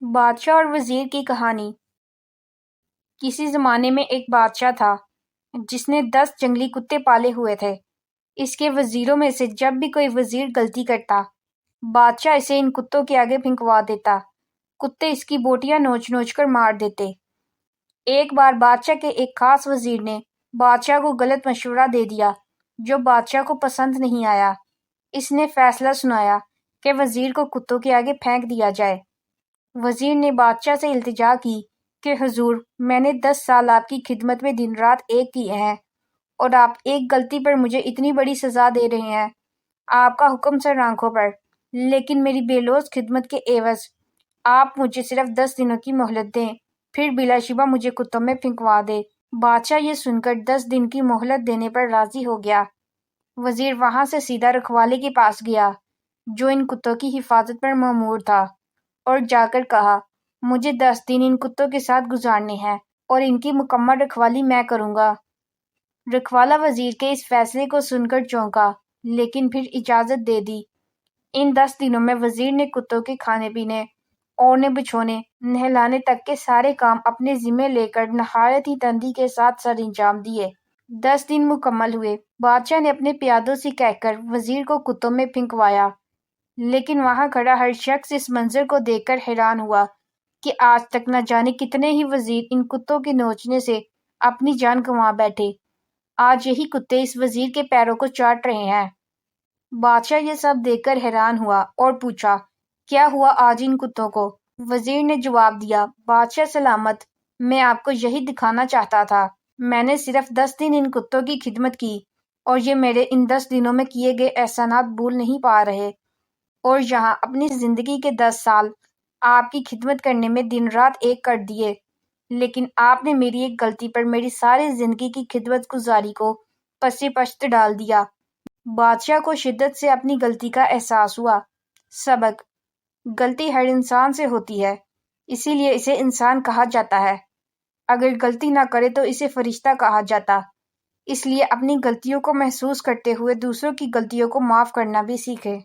بادشاہ اور وزیر کی کہانی۔ کسی زمانے میں ایک بادشاہ تھا جس نے 10 جنگلی کتے پالے ہوئے تھے۔ اس کے وزیروں میں سے جب بھی کوئی وزیر غلطی کرتا، بادشاہ اسے ان کتوں کے آگے پھینکوا دیتا۔ کتے اس کی بوٹیاں نوچ نوچ کر مار دیتے۔ ایک بار بادشاہ کے ایک خاص وزیر نے بادشاہ کو غلط مشورہ دے دیا جو بادشاہ کو پسند نہیں آیا۔ اس نے فیصلہ سنایا کہ وزیر کو کتوں کے آگے پھینک دیا جائے۔ وزیر نے بادشاہ سے التجا کی کہ حضور، میں نے 10 سال آپ کی خدمت میں دن رات ایک کیے ہیں اور آپ ایک غلطی پر مجھے اتنی بڑی سزا دے رہے ہیں۔ آپ کا حکم سر آنکھوں پر، لیکن میری بے لوث خدمت کے عوض آپ مجھے صرف 10 دنوں کی مہلت دیں، پھر بلا شبہ مجھے کتوں میں پھینکوا دے۔ بادشاہ یہ سن کر 10 دن کی مہلت دینے پر راضی ہو گیا۔ وزیر وہاں سے سیدھا رکھوالے کے پاس گیا جو ان کتوں کی حفاظت پر مامور تھا اور جا کر کہا، مجھے 10 دن ان کتوں کے ساتھ گزارنے ہیں اور ان کی مکمل رکھوالی میں کروں گا۔ رکھوالا وزیر کے اس فیصلے کو سن کر چونکا، لیکن پھر اجازت دے دی۔ ان 10 دنوں میں وزیر نے کتوں کے کھانے پینے، اوڑھنے بچھونے، نہلانے تک کے سارے کام اپنے ذمے لے کر نہایت ہی تندی کے ساتھ سر انجام دیے۔ 10 دن مکمل ہوئے۔ بادشاہ نے اپنے پیادوں سے کہہ کر وزیر کو کتوں میں پھینکوایا، لیکن وہاں کھڑا ہر شخص اس منظر کو دیکھ کر حیران ہوا کہ آج تک نہ جانے کتنے ہی وزیر ان کتوں کے نوچنے سے اپنی جان گنوا بیٹھے۔ آج یہی کتے اس وزیر کے پیروں کو چاٹ رہے ہیں۔ بادشاہ یہ سب دیکھ کر حیران ہوا اور پوچھا، کیا ہوا آج ان کتوں کو؟ وزیر نے جواب دیا، بادشاہ سلامت، میں آپ کو یہی دکھانا چاہتا تھا۔ میں نے صرف 10 دن ان کتوں کی خدمت کی اور یہ میرے ان 10 دنوں میں کیے گئے احسانات بھول نہیں پا رہے، اور یہاں اپنی زندگی کے 10 سال آپ کی خدمت کرنے میں دن رات ایک کر دیے، لیکن آپ نے میری ایک غلطی پر میری ساری زندگی کی خدمت گزاری کو پس پشت ڈال دیا۔ بادشاہ کو شدت سے اپنی غلطی کا احساس ہوا۔ سبق: غلطی ہر انسان سے ہوتی ہے، اسی لیے اسے انسان کہا جاتا ہے۔ اگر غلطی نہ کرے تو اسے فرشتہ کہا جاتا۔ اس لیے اپنی غلطیوں کو محسوس کرتے ہوئے دوسروں کی غلطیوں کو معاف کرنا بھی سیکھے۔